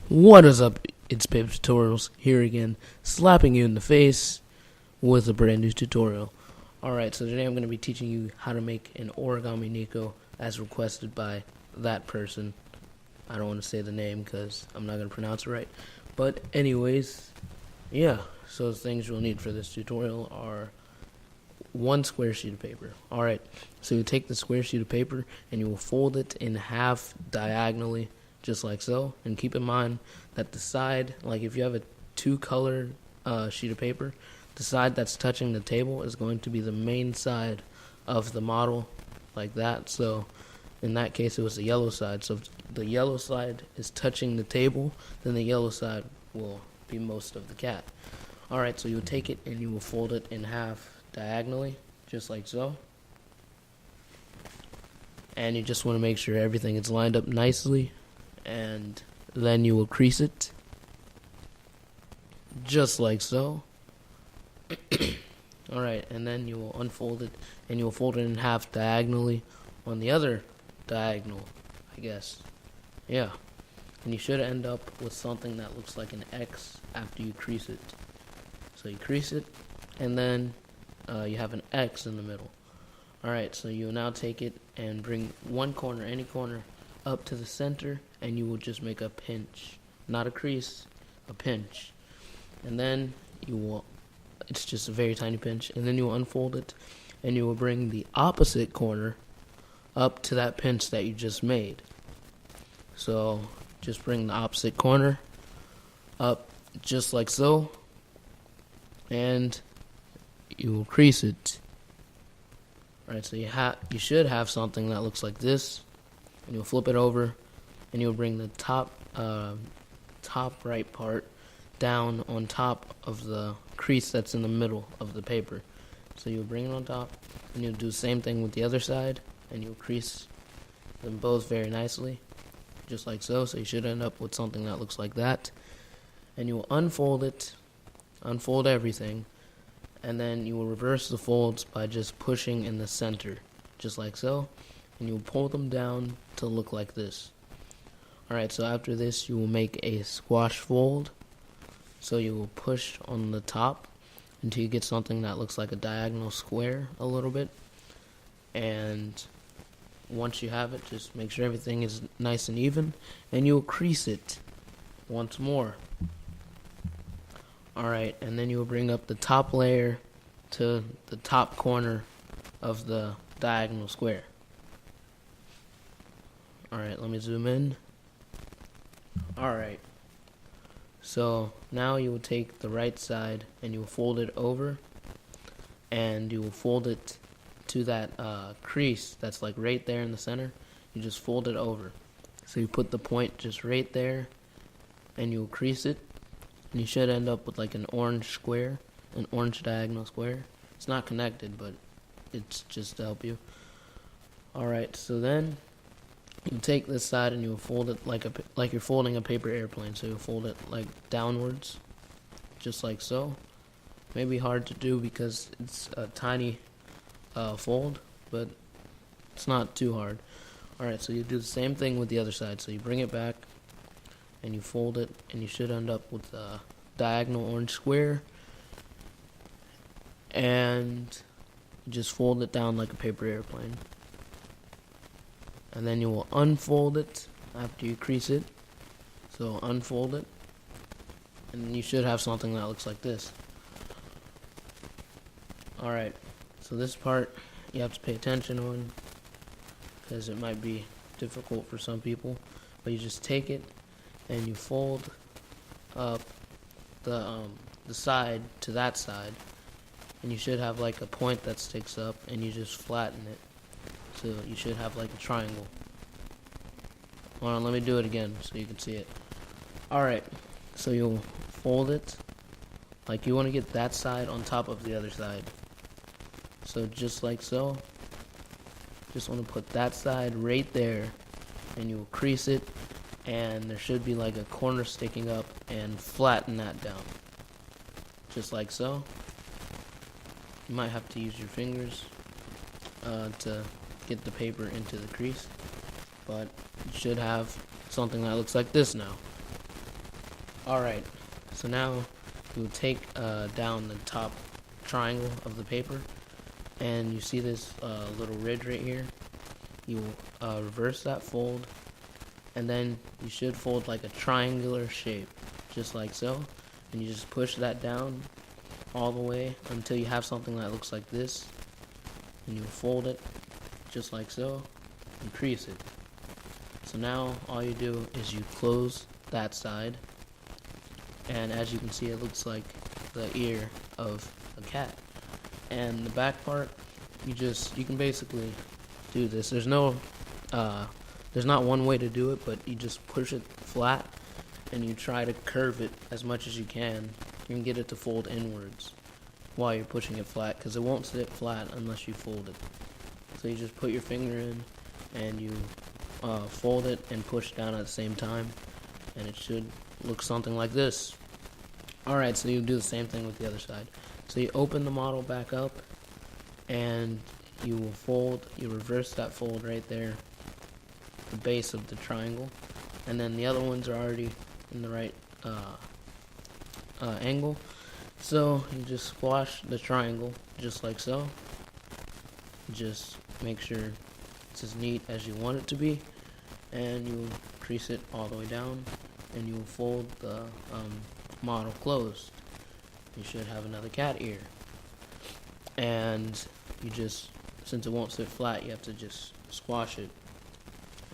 What is up? It's Paper Tutorials here again, slapping you in the face with a brand new tutorial. Alright, so today I'm going to be teaching you how to make an Origami Neko as requested by that person. I don't want to say the name because I'm not going to pronounce it right. But anyways, yeah, so the things you'll need for this tutorial are one square sheet of paper. Alright, so you take the square sheet of paper and you will fold it in half diagonally, just like so. And keep in mind that the side, like if you have a two-color sheet of paper, the side that's touching the table is going to be the main side of the model, like that. So in that case, it was the yellow side. So if the yellow side is touching the table, then the yellow side will be most of the cat. Alright, so you'll take it and you will fold it in half diagonally, just like so. And you just want to make sure everything is lined up nicely, and then you will crease it, just like so. Alright, and then you will unfold it, and you will fold it in half diagonally on the other diagonal, I guess. Yeah. And you should end up with something that looks like an X after you crease it. So you crease it, and then you have an X in the middle. Alright, so you will now take it and bring one corner, any corner, up to the center, and you will just make a pinch. Not a crease, a pinch. And then you will, it's just a very tiny pinch, and then you will unfold it, and you will bring the opposite corner up to that pinch that you just made. So just bring the opposite corner up just like so, and you will crease it. Alright, so you should have something that looks like this, and you'll flip it over, and you'll bring the top right part down on top of the crease that's in the middle of the paper. So you'll bring it on top, and you'll do the same thing with the other side, and you'll crease them both very nicely, just like so. So you should end up with something that looks like that. And you will unfold it, unfold everything, and then you will reverse the folds by just pushing in the center, just like so. And you will pull them down to look like this. Alright, so after this you will make a squash fold. So you will push on the top until you get something that looks like a diagonal square a little bit. And once you have it, just make sure everything is nice and even, and you'll crease it once more. Alright, and then you will bring up the top layer to the top corner of the diagonal square. Alright, let me zoom in. Alright, so now you will take the right side and you will fold it over, and you will fold it to that crease that's like right there in the center. You just fold it over. So you put the point just right there, and you will crease it, and you should end up with like an orange square, an orange diagonal square. It's not connected, but it's just to help you. Alright, so then you take this side and you will fold it like you're folding a paper airplane. So you fold it like downwards, just like so. Maybe hard to do because it's a tiny fold, but it's not too hard. Alright, so you do the same thing with the other side. So you bring it back and you fold it, and you should end up with a diagonal orange square, and you just fold it down like a paper airplane. And then you will unfold it after you crease it. So unfold it, and you should have something that looks like this. Alright, so this part you have to pay attention on because it might be difficult for some people. But you just take it and you fold up the side to that side, and you should have like a point that sticks up, and you just flatten it. So you should have like a triangle. Hold on, let me do it again so you can see it. Alright, so you'll fold it like you want to get that side on top of the other side. So just like so. Just want to put that side right there, and you'll crease it, and there should be like a corner sticking up, and flatten that down. Just like so. You might have to use your fingers to get the paper into the crease, but you should have something that looks like this now. Alright, so now you take down the top triangle of the paper, and you see this little ridge right here. You reverse that fold, and then you should fold like a triangular shape, just like so, and you just push that down all the way until you have something that looks like this, and you fold it just like so, and crease it. So now all you do is you close that side, and as you can see, it looks like the ear of a cat. And the back part, you can basically do this. There's not one way to do it, but you just push it flat and you try to curve it as much as you can and get it to fold inwards while you're pushing it flat, because it won't sit flat unless you fold it. So you just put your finger in and you fold it and push down at the same time, and it should look something like this. Alright, so you do the same thing with the other side. So you open the model back up, and you reverse that fold right there, the base of the triangle, and then the other ones are already in the right angle. So you just squash the triangle just like so. Just make sure it's as neat as you want it to be, and you crease it all the way down, and you fold the model closed. You should have another cat ear, and you just, since it won't sit flat, you have to just squash it.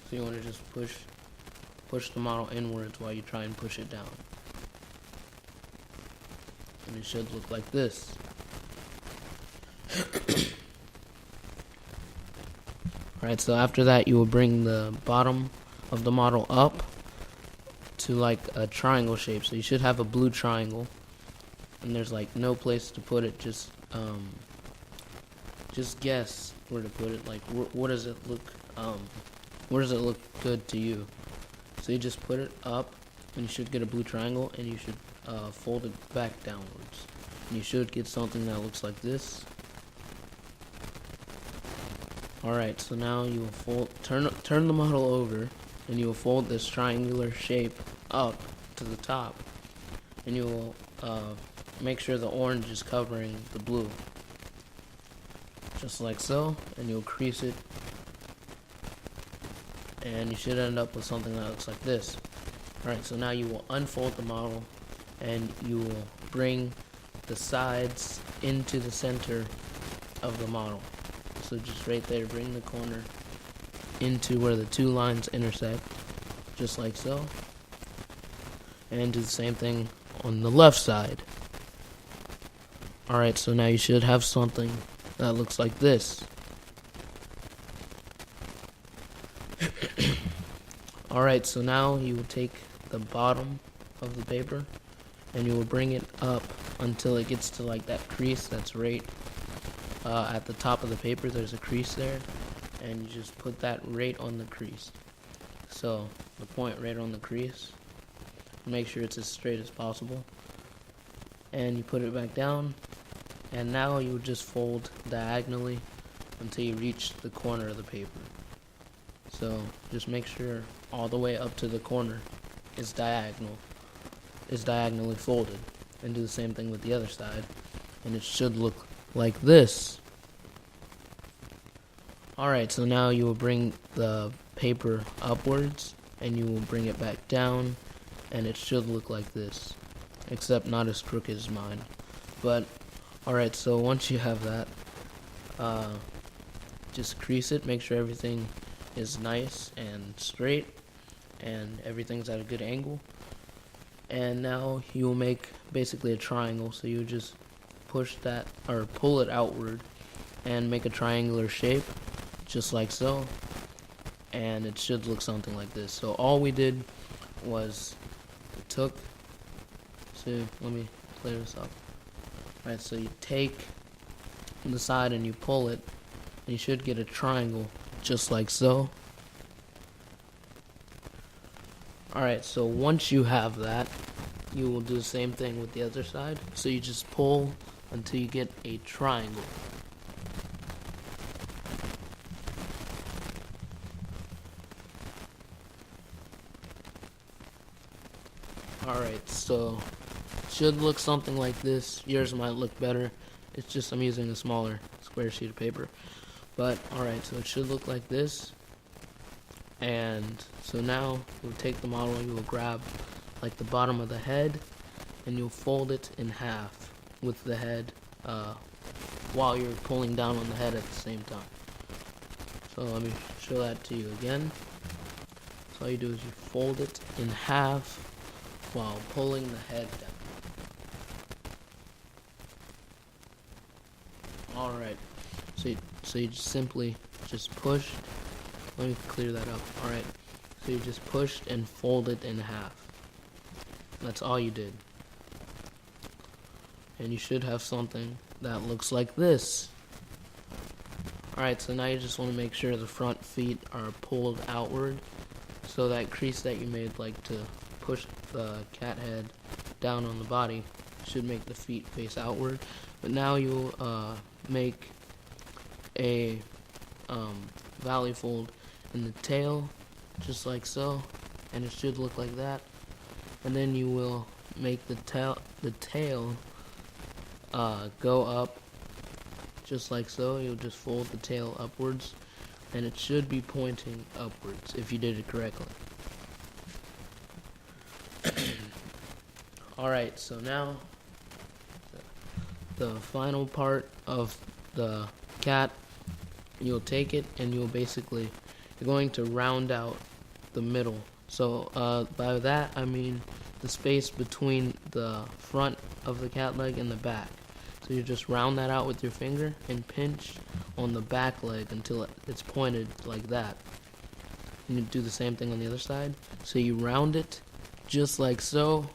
So you want to just push the model inwards while you try and push it down, and it should look like this. Alright, so after that you will bring the bottom of the model up to like a triangle shape. So you should have a blue triangle, and there's like no place to put it. Just guess where to put it. Like what does it look where does it look good to you? So you just put it up, and you should get a blue triangle, and you should fold it back downwards, and you should get something that looks like this. Alright, so now you will turn the model over, and you will fold this triangular shape up to the top, and you will make sure the orange is covering the blue, just like so, and you'll crease it, and you should end up with something that looks like this. Alright, so now you will unfold the model, and you will bring the sides into the center of the model. So just right there, bring the corner into where the two lines intersect, just like so. And do the same thing on the left side. Alright, so now you should have something that looks like this. Alright, so now you will take the bottom of the paper, and you will bring it up until it gets to like that crease that's right at the top of the paper. There's a crease there, and you just put that right on the crease. So the point right on the crease, make sure it's as straight as possible, and you put it back down, and now you just fold diagonally until you reach the corner of the paper. So just make sure all the way up to the corner is diagonally folded, and do the same thing with the other side, and it should look like this. Alright, so now you will bring the paper upwards, and you will bring it back down, and it should look like this, except not as crooked as mine. But alright, so once you have that, just crease it, make sure everything is nice and straight, and everything's at a good angle. And now you will make basically a triangle. So you just push that, or pull it outward, and make a triangular shape, just like so, and it should look something like this. So all we did was let me clear this up. Alright, so you take the side and you pull it, and you should get a triangle just like so. Alright, so once you have that, you will do the same thing with the other side. So you just pull until you get a triangle. Alright, so it should look something like this. Yours might look better. It's just I'm using a smaller square sheet of paper. But alright, so it should look like this. And so now you'll take the model and you will grab like the bottom of the head and you'll fold it in half with the head while you're pulling down on the head at the same time. So let me show that to you again. So all you do is you fold it in half while pulling the head down. Alright, so you just simply just push. Let me clear that up. Alright, so you just pushed and folded in half. That's all you did. And you should have something that looks like this. Alright, so now you just want to make sure the front feet are pulled outward. So that crease that you made, like to push the cat head down on the body, should make the feet face outward. But now you'll make a valley fold in the tail, just like so, and it should look like that. And then you will make the tail go up, just like so. You'll just fold the tail upwards, and it should be pointing upwards if you did it correctly. Alright, so now the final part of the cat, you'll take it and you're going to round out the middle. So by that I mean the space between the front of the cat leg and the back. So you just round that out with your finger and pinch on the back leg until it's pointed like that. And you do the same thing on the other side. So you round it just like so,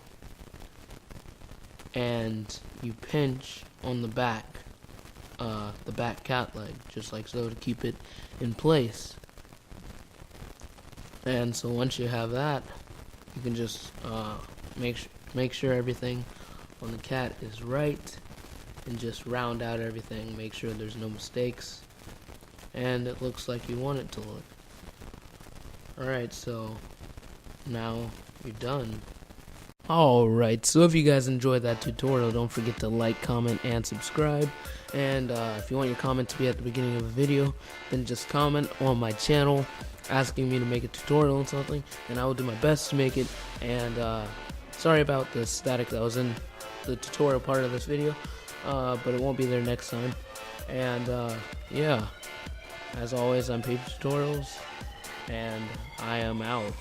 and you pinch on the back cat leg, just like so, to keep it in place. And so once you have that, you can just make sure everything on the cat is right, and just round out everything, make sure there's no mistakes, and it looks like you want it to look. Alright, so now you're done. Alright, so if you guys enjoyed that tutorial, don't forget to like, comment, and subscribe. And if you want your comment to be at the beginning of a video, then just comment on my channel asking me to make a tutorial on something, and I will do my best to make it. And sorry about the static that was in the tutorial part of this video, but it won't be there next time. And yeah, as always, I'm Paper Tutorials, and I am out.